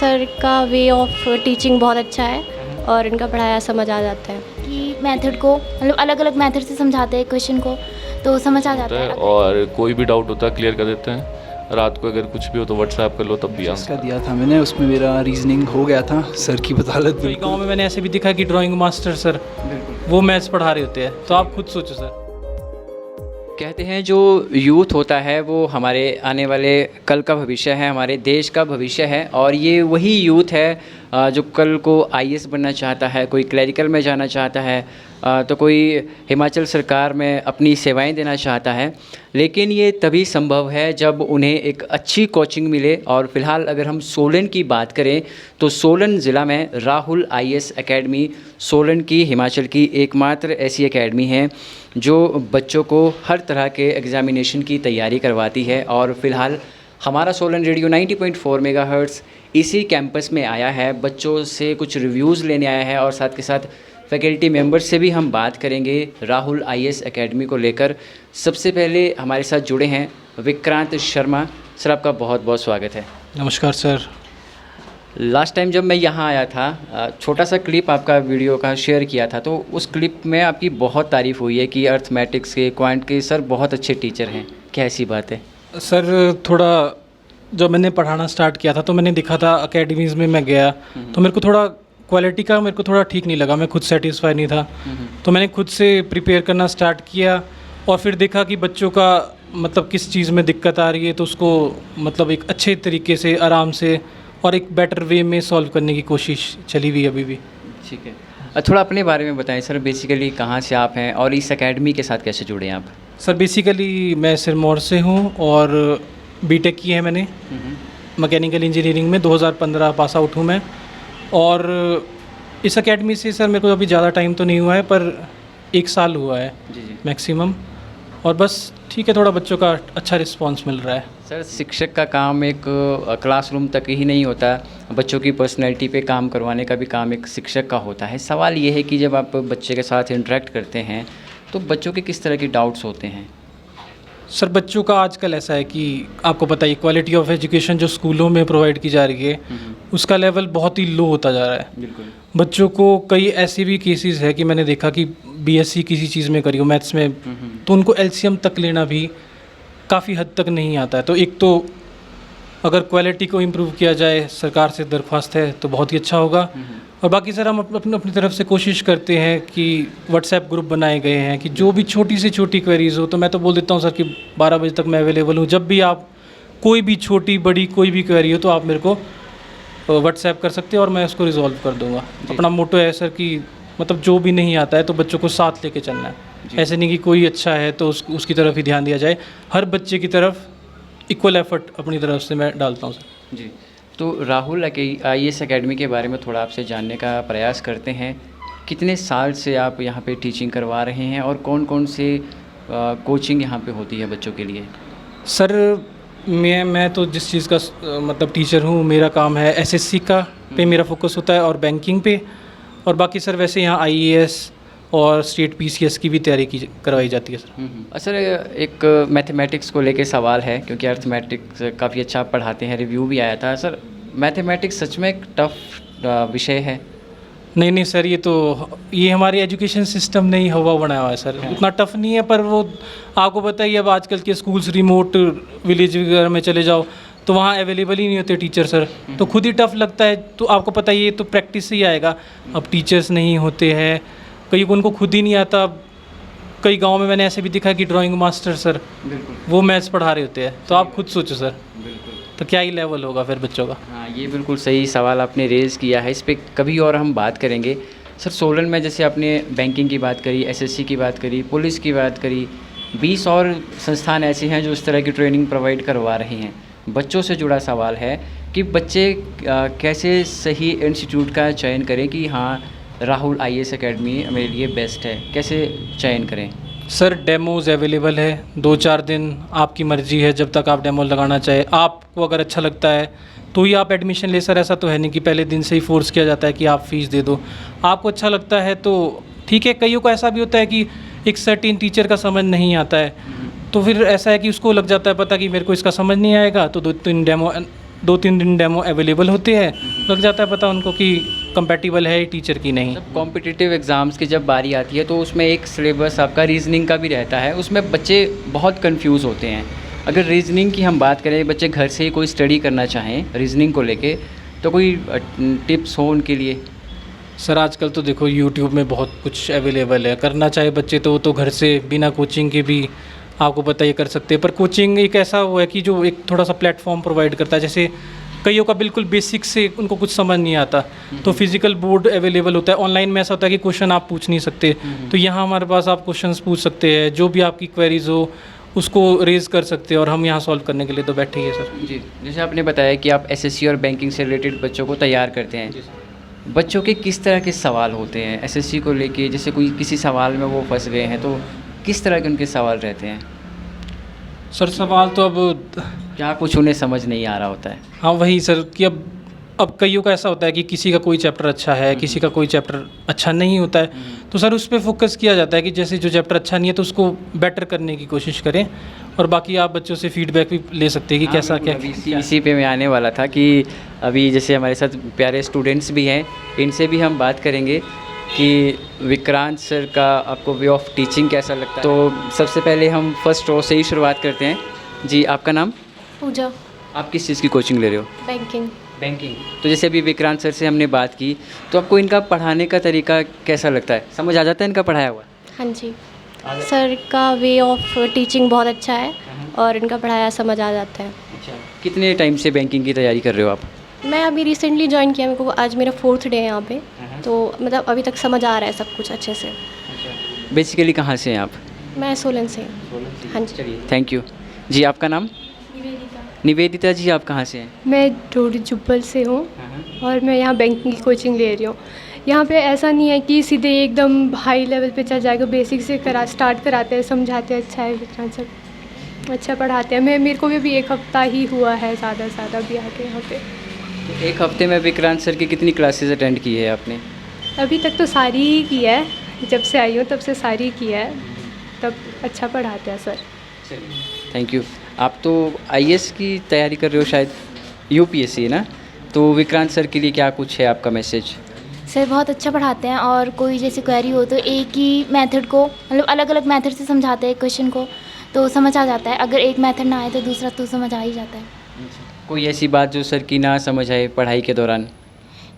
Sir का way of teaching बहुत अच्छा है और इनका पढ़ाया समझ आ जाता है कि मेथड को मतलब अलग अलग मेथड से समझाते हैं क्वेश्चन को, तो समझ आ जाता है। और कोई भी डाउट होता है क्लियर कर देते हैं। रात को अगर कुछ भी हो तो व्हाट्सएप कर लो, तब भी इसका दिया था मैंने, उसमें मेरा रीजनिंग हो गया था। सर की बदौलत कई गाँव में मैंने ऐसे भी देखा कि ड्राइंग मास्टर सर वो मैथ्स पढ़ा रहे होते हैं, तो आप खुद सोचो सर। कहते हैं जो यूथ होता है वो हमारे आने वाले कल का भविष्य है, हमारे देश का भविष्य है। और ये वही यूथ है जो कल को आईएएस बनना चाहता है, कोई क्लरिकल में जाना चाहता है, तो कोई हिमाचल सरकार में अपनी सेवाएं देना चाहता है। लेकिन ये तभी संभव है जब उन्हें एक अच्छी कोचिंग मिले। और फ़िलहाल अगर हम सोलन की बात करें तो सोलन ज़िला में राहुल आईएएस एकेडमी सोलन की हिमाचल की एकमात्र ऐसी एकेडमी है जो बच्चों को हर तरह के एग्ज़ामिनेशन की तैयारी करवाती है। और फ़िलहाल हमारा सोलन रेडियो 90.4 मेगाहर्ट्ज़ इसी कैंपस में आया है, बच्चों से कुछ रिव्यूज़ लेने आया है और साथ के साथ फैकल्टी मेंबर्स से भी हम बात करेंगे राहुल आईएएस एकेडमी को लेकर। सबसे पहले हमारे साथ जुड़े हैं विक्रांत शर्मा। सर, आपका बहुत बहुत स्वागत है। नमस्कार सर। लास्ट टाइम जब मैं यहाँ आया था, छोटा सा क्लिप आपका वीडियो का शेयर किया था, तो उस क्लिप में आपकी बहुत तारीफ़ हुई है कि अर्थमेटिक्स के, क्वांट के सर बहुत अच्छे टीचर हैं। क्या ऐसी बात है? सर थोड़ा जब मैंने पढ़ाना स्टार्ट किया था तो मैंने देखा था अकेडमीज़ में मैं गया तो मेरे को थोड़ा क्वालिटी का मेरे को थोड़ा ठीक नहीं लगा, मैं खुद सेटिस्फाई नहीं था। तो मैंने खुद से प्रिपेयर करना स्टार्ट किया और फिर देखा कि बच्चों का मतलब किस चीज़ में दिक्कत आ रही है, तो उसको मतलब एक अच्छे तरीके से आराम से और एक बेटर वे में सॉल्व करने की कोशिश चली हुई अभी भी। ठीक है, थोड़ा अपने बारे में बताएं सर। बेसिकली कहाँ से आप हैं और इस एकेडमी के साथ कैसे जुड़े हैं आप? सर बेसिकली मैं सिरमौर से हूँ और बीटेक की है मैंने मैकेनिकल इंजीनियरिंग में। 2015 पास आउट हूँ मैं। और इस एकेडमी से सर मेरे को अभी ज़्यादा टाइम तो नहीं हुआ है, पर 1 साल हुआ है जी। मैक्सिमम। और बस ठीक है, थोड़ा बच्चों का अच्छा रिस्पांस मिल रहा है। सर, शिक्षक का काम एक क्लासरूम तक ही नहीं होता, बच्चों की पर्सनैलिटी पे काम करवाने का भी काम एक शिक्षक का होता है। सवाल ये है कि जब आप बच्चे के साथ इंटरेक्ट करते हैं तो बच्चों के किस तरह के डाउट्स होते हैं? सर बच्चों का आजकल ऐसा है कि आपको पता ही क्वालिटी ऑफ एजुकेशन जो स्कूलों में प्रोवाइड की जा रही है उसका लेवल बहुत ही लो होता जा रहा है। बिल्कुल। बच्चों को कई ऐसी भी केसेस है कि मैंने देखा कि बीएससी किसी चीज़ में करी हो मैथ्स में, तो उनको एलसीएम तक लेना भी काफ़ी हद तक नहीं आता है। तो एक तो अगर क्वालिटी को इम्प्रूव किया जाए, सरकार से दरख्वास्त है, तो बहुत ही अच्छा होगा। और बाकी सर हम अपनी तरफ से कोशिश करते हैं कि व्हाट्सएप ग्रुप बनाए गए हैं कि जो भी छोटी से छोटी क्वेरीज़ हो, तो मैं तो बोल देता हूँ सर कि 12 बजे तक मैं अवेलेबल हूँ। जब भी आप कोई भी छोटी बड़ी कोई भी क्वेरी हो तो आप मेरे को व्हाट्सएप कर सकते हैं और मैं उसको रिजॉल्व कर दूँगा। अपना मोटो है सर कि मतलब जो भी नहीं आता है तो बच्चों को साथ लेके चलना है। ऐसे नहीं कि कोई अच्छा है तो उसकी तरफ ही ध्यान दिया जाए, हर बच्चे की तरफ इक्वल एफर्ट अपनी तरफ से मैं डालता हूँ सर। जी, तो राहुल आईएएस एकेडमी के बारे में थोड़ा आपसे जानने का प्रयास करते हैं। कितने साल से आप यहाँ पे टीचिंग करवा रहे हैं और कौन कौन से कोचिंग यहाँ पे होती है बच्चों के लिए? सर मैं तो जिस चीज़ का मतलब टीचर हूँ, मेरा काम है एसएससी का पे मेरा फोकस होता है और बैंकिंग पे। और बाकी सर वैसे यहाँ आईएएस और स्टेट पीसीएस की भी तैयारी करवाई जाती है सर। सर, एक मैथमेटिक्स को लेके सवाल है, क्योंकि अर्थमेटिक्स काफ़ी अच्छा पढ़ाते हैं, रिव्यू भी आया था। सर, मैथमेटिक्स सच में एक टफ विषय है? नहीं सर, ये हमारे एजुकेशन सिस्टम ने ही हवा बनाया हुआ है सर। उतना टफ नहीं है, पर वो आपको पता ही अब आजकल के स्कूल्स रिमोट विलेज वगैरह में चले जाओ तो वहाँ अवेलेबल ही नहीं होते टीचर सर, तो खुद ही टफ लगता है। तो आपको पता ही, ये तो प्रैक्टिस से ही आएगा। अब टीचर्स नहीं होते हैं, कई को उनको खुद ही नहीं आता। कई गांव में मैंने ऐसे भी देखा कि ड्राइंग मास्टर सर वो मैथ्स पढ़ा रहे होते हैं, तो आप खुद सोचो सर, तो क्या ही लेवल होगा फिर बच्चों का। हाँ, ये बिल्कुल सही सवाल आपने रेज़ किया है, इस पर कभी और हम बात करेंगे। सर, सोलन में जैसे आपने बैंकिंग की बात करी, एसएससी की बात करी, पुलिस की बात करी, 20 और संस्थान ऐसे हैं जो इस तरह की ट्रेनिंग प्रोवाइड करवा रहे हैं। बच्चों से जुड़ा सवाल है कि बच्चे कैसे सही इंस्टीट्यूट का चयन करें कि हाँ राहुल आईएएस एकेडमी मेरे लिए बेस्ट है, कैसे चयन करें? सर डेमोज अवेलेबल है, 2-4 दिन आपकी मर्ज़ी है, जब तक आप डेमो लगाना चाहे। आपको अगर अच्छा लगता है तो ही आप एडमिशन ले सर, ऐसा तो है नहीं कि पहले दिन से ही फोर्स किया जाता है कि आप फ़ीस दे दो। आपको अच्छा लगता है तो ठीक है। कईयों को ऐसा भी होता है कि एक सर्टेन टीचर का समझ नहीं आता है, तो फिर ऐसा है कि उसको लग जाता है पता कि मेरे को इसका समझ नहीं आएगा, तो 2-3 डेमो 2-3 दिन डेमो अवेलेबल होते हैं, लग जाता है पता उनको कि कंपैटिबल है टीचर की नहीं। जब कॉम्पिटिटिव एग्ज़ाम्स की जब बारी आती है तो उसमें एक सिलेबस आपका रीजनिंग का भी रहता है, उसमें बच्चे बहुत कंफ्यूज होते हैं। अगर रीजनिंग की हम बात करें, बच्चे घर से ही कोई स्टडी करना चाहें रीजनिंग को लेके, तो कोई टिप्स हो उनके लिए? सर आजकल तो देखो यूट्यूब में बहुत कुछ अवेलेबल है, करना चाहे बच्चे तो वो तो घर से बिना कोचिंग के भी आपको पता ये कर सकते हैं। पर कोचिंग एक ऐसा वो है कि जो एक थोड़ा सा प्लेटफॉर्म प्रोवाइड करता है, जैसे कईयों का बिल्कुल बेसिक से उनको कुछ समझ नहीं आता तो फिजिकल बोर्ड अवेलेबल होता है। ऑनलाइन में ऐसा होता है कि क्वेश्चन आप पूछ नहीं सकते, तो यहाँ हमारे पास आप क्वेश्चंस पूछ सकते हैं, जो भी आपकी क्वेरीज हो उसको रेज़ कर सकते हैं और हम यहाँ सॉल्व करने के लिए तो बैठे ही है सर। जी, जैसे आपने बताया कि आप एसएससी और बैंकिंग से रिलेटेड बच्चों को तैयार करते हैं, बच्चों के किस तरह के सवाल होते हैं एसएससी को लेके? जैसे कोई किसी सवाल में वो फंस गए हैं तो किस तरह के उनके सवाल रहते हैं? सर सवाल तो अब क्या कुछ उन्हें समझ नहीं आ रहा होता है? हाँ वही सर कि अब कईयों का ऐसा होता है कि किसी का कोई चैप्टर अच्छा है, किसी का कोई चैप्टर अच्छा नहीं होता है, तो सर उस पर फोकस किया जाता है कि जैसे जो चैप्टर अच्छा नहीं है तो उसको बेटर करने की कोशिश करें, और बाकी आप बच्चों से फीडबैक भी ले सकते हैं कि कैसा क्या। इसी पे मैं आने वाला था कि अभी जैसे हमारे साथ प्यारे स्टूडेंट्स भी हैं, इनसे भी हम बात करेंगे कि विक्रांत सर का आपको वे ऑफ टीचिंग कैसा लगता है। तो सबसे पहले हम फर्स्ट रो से ही शुरुआत करते हैं। जी, आपका नाम? पूजा। आप किस चीज़ की कोचिंग ले रहे हो? बैंकिंग। बैंकिंग। तो जैसे अभी विक्रांत सर से हमने बात की, तो आपको इनका पढ़ाने का तरीका कैसा लगता है? समझ आ जाता है इनका पढ़ाया हुआ? हाँ जी, सर का वे ऑफ टीचिंग बहुत अच्छा है और इनका पढ़ाया समझ आ जाता है। अच्छा, कितने टाइम से बैंकिंग की तैयारी कर रहे हो आप? मैं अभी रिसेंटली ज्वाइन किया, मेरे को आज मेरा 4th डे है यहाँ पे, तो मतलब अभी तक समझ आ रहा है सब कुछ अच्छे से। बेसिकली कहाँ से हैं आप? मैं सोलन से। हाँ जी। चलिए, थैंक यू। जी, आपका नाम? निवेदिता जी, आप कहाँ से हैं? मैं डोडी जुब्बल से हूँ और मैं यहाँ बैंकिंग की कोचिंग ले रही हूँ। यहाँ पे ऐसा नहीं है कि सीधे एकदम हाई लेवल पे चल जाएगा, बेसिक से स्टार्ट कराते हैं, समझाते हैं। अच्छा है विक्रांत सर, अच्छा पढ़ाते हैं। मेरे को भी अभी 1 हफ़्ता ही हुआ है ज़्यादा से ज़्यादा भी आके यहाँ पे। तो 1 हफ्ते में विक्रांत सर की कितनी क्लासेस अटेंड की है आपने? अभी तक तो सारी ही की है, जब से आई हूँ तब से सारी की है, तब अच्छा पढ़ाते हैं सर। Thank you. आप तो आईएएस की तैयारी कर रहे हो शायद, यूपीएससी ना, तो विक्रांत सर के लिए क्या कुछ है आपका मैसेज? सर बहुत अच्छा पढ़ाते हैं और कोई जैसे क्वेरी हो तो एक ही मेथड को मतलब अलग अलग मेथड से समझाते हैं क्वेश्चन को, तो समझ आ जाता है। अगर एक मेथड ना आए तो दूसरा तो समझ आ ही जाता है। कोई ऐसी बात जो सर की ना समझ आए पढ़ाई के दौरान?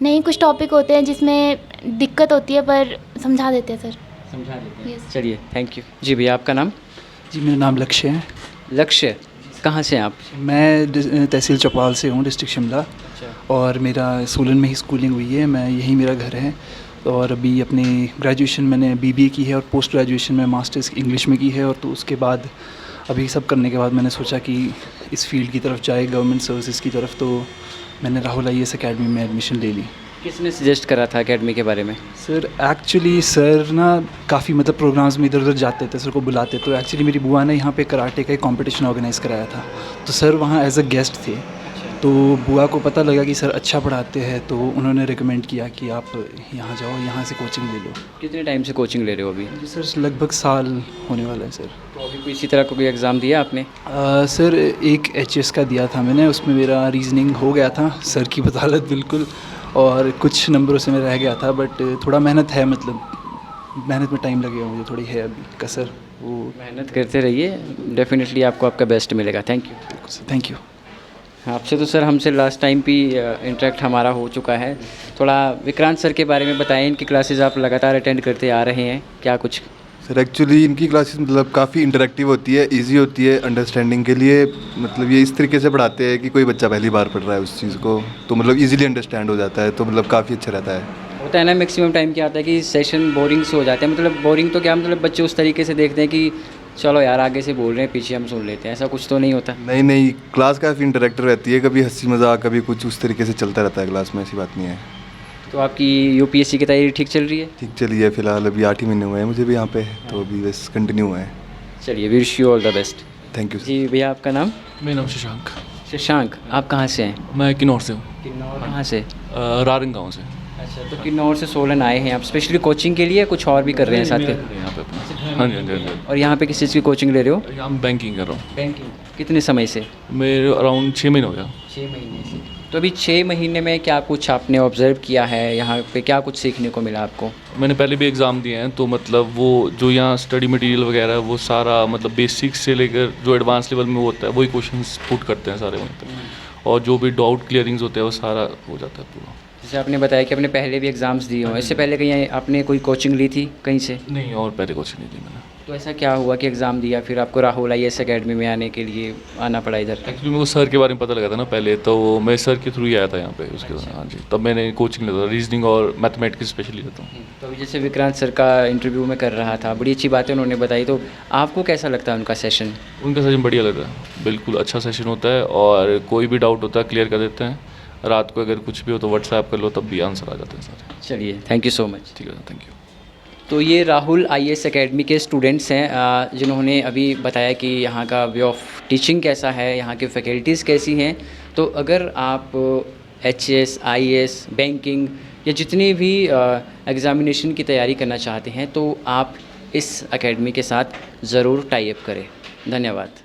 नहीं, कुछ टॉपिक होते हैं जिसमें दिक्कत होती है पर समझा देते हैं सर। समझा देते हैं। Yes. चलिए, थैंक यू। जी भैया, आपका नाम? जी मेरा नाम लक्ष्य है। लक्ष्य, कहाँ से हैं आप? मैं तहसील चौपाल से हूँ, डिस्ट्रिक्ट शिमला, और मेरा सोलन में ही स्कूलिंग हुई है, मैं यहीं मेरा घर है। और अभी अपनी ग्रेजुएशन मैंने बीबीए की है और पोस्ट ग्रेजुएशन में मास्टर्स इंग्लिश में की है। और तो उसके बाद अभी सब करने के बाद मैंने सोचा कि इस फील्ड की तरफ जाए, गवर्नमेंट सर्विसेज की तरफ, तो मैंने राहुल आईएएस अकेडमी में एडमिशन ले ली। किसने सजेस्ट करा था एकेडमी के बारे में? सर एक्चुअली सर ना काफ़ी मतलब प्रोग्राम्स में इधर उधर जाते थे, सर को बुलाते, तो एक्चुअली मेरी बुआ ने यहाँ पे कराटे का एक कंपटीशन ऑर्गेनाइज़ कराया था, तो सर वहाँ एज अ गेस्ट थे। तो बुआ को पता लगा कि सर अच्छा पढ़ाते हैं, तो उन्होंने रिकमेंड किया कि आप यहाँ जाओ, यहाँ से कोचिंग ले लो। कितने टाइम से कोचिंग ले रहे हो अभी? जी सर लगभग साल होने वाला है सर। तो अभी कोई इसी तरह का कोई एग्ज़ाम दिया आपने? सर एक एचएस का दिया था मैंने, उसमें मेरा रीजनिंग हो गया था सर की बदौलत बिल्कुल, और कुछ नंबरों से मैं रह गया था, बट थोड़ा मेहनत है, मतलब मेहनत में टाइम लगेगा मुझे, थोड़ी है अभी कसर। वो मेहनत करते रहिए, डेफिनेटली आपको आपका बेस्ट मिलेगा। Thank you. Thank you. आपसे तो सर हमसे लास्ट टाइम भी इंटरेक्ट हमारा हो चुका है। थोड़ा विक्रांत सर के बारे में बताएं, इनकी क्लासेस आप लगातार अटेंड करते आ रहे हैं, क्या कुछ? सर एक्चुअली इनकी क्लासेस मतलब काफ़ी इंटरेक्टिव होती है, इजी होती है अंडरस्टैंडिंग के लिए। मतलब ये इस तरीके से पढ़ाते हैं कि कोई बच्चा पहली बार पढ़ रहा है उस चीज़ को, तो मतलब इजीली अंडरस्टैंड हो जाता है, तो मतलब काफ़ी अच्छा रहता है। होता है ना मैक्सिमम टाइम क्या आता है कि सेशन बोरिंग से हो जाते हैं, मतलब बोरिंग तो क्या, मतलब बच्चे उस तरीके से देखते हैं कि चलो यार आगे से बोल रहे हैं, पीछे हम सुन लेते हैं, ऐसा कुछ तो नहीं होता? नहीं, क्लास काफ़ी इंटरेक्टिव रहती है, कभी हंसी मजाक, कभी कुछ उस तरीके से चलता रहता है क्लास में, ऐसी बात नहीं है। तो आपकी यूपीएससी की तैयारी ठीक चल रही है? ठीक चली है, फिलहाल अभी 8 ही महीने हुए हैं मुझे भी यहाँ पे, तो अभी बस कंटिन्यू हुआ है। चलिए, wish you all the best. Thank you. जी भैया, आपका नाम? मेरा नाम शशांक। शशांक, आप कहाँ से हैं? मैं किन्नौर से हूँ। किन्नौर कहाँ से? रारंग गाँव से। अच्छा, तो किन्नौर से सोलन आए हैं आप स्पेशली कोचिंग के लिए, कुछ और भी कर रहे हैं साथ के? यहाँ पे अपना। हाँ जी हाँ जी हाँ जी। और यहाँ पे किस चीज़ की कोचिंग ले रहे हो? यहाँ बैंकिंग कर रहा हूँ। बैंकिंग। कितने समय से? मेरे अराउंड 6 महीने हो गया। 6 महीने से। तो अभी 6 महीने में क्या कुछ आपने ऑब्ज़र्व किया है, यहाँ पे क्या कुछ सीखने को मिला आपको? मैंने पहले भी एग्ज़ाम दिए हैं, तो मतलब वो जो यहाँ स्टडी मटेरियल वगैरह है वो सारा मतलब बेसिक से लेकर जो एडवांस लेवल में होता है वही क्वेश्चंस पुट करते हैं सारे वहीं तक, और जो भी डाउट क्लियरिंग्स होते हैं वो सारा हो जाता है पूरा। जैसे आपने बताया कि आपने पहले भी एग्ज़ाम्स दिए हों, इससे पहले कहीं आपने कोई कोचिंग ली थी कहीं से? नहीं, और पहले कुछ नहीं दी मैंने। तो ऐसा क्या हुआ कि एग्ज़ाम दिया फिर आपको राहुल IAS अकेडमी में आने के लिए आना पड़ा इधर? एक्चुअली मेरे को सर के बारे में पता लगा था ना पहले, तो मैं सर के थ्रू ही आया था यहाँ पे उसके बाद। हाँ जी, तब मैंने कोचिंग लेता था, रीजनिंग और मैथमेटिक्स स्पेशली लेता हूँ। तो अभी जैसे विक्रांत सर का इंटरव्यू में कर रहा था, बड़ी अच्छी बातें उन्होंने बताई, तो आपको कैसा लगता है उनका सेशन? उनका सेशन बढ़िया लग रहा है, बिल्कुल अच्छा सेशन होता है, और कोई भी डाउट होता है क्लियर कर देते हैं। रात को अगर कुछ भी हो तो व्हाट्सएप कर लो, तब भी आंसर आ जाते हैं सारे। चलिए, थैंक यू सो मच। ठीक है, थैंक यू। तो ये राहुल IAS अकेडमी के स्टूडेंट्स हैं जिन्होंने अभी बताया कि यहाँ का वे ऑफ टीचिंग कैसा है, यहाँ की फैकल्टीज़ कैसी हैं। तो अगर आप HS, IAS, बैंकिंग या जितनी भी एग्ज़ामिनेशन की तैयारी करना चाहते हैं तो आप इस अकेडमी के साथ ज़रूर टाई अप करें। धन्यवाद।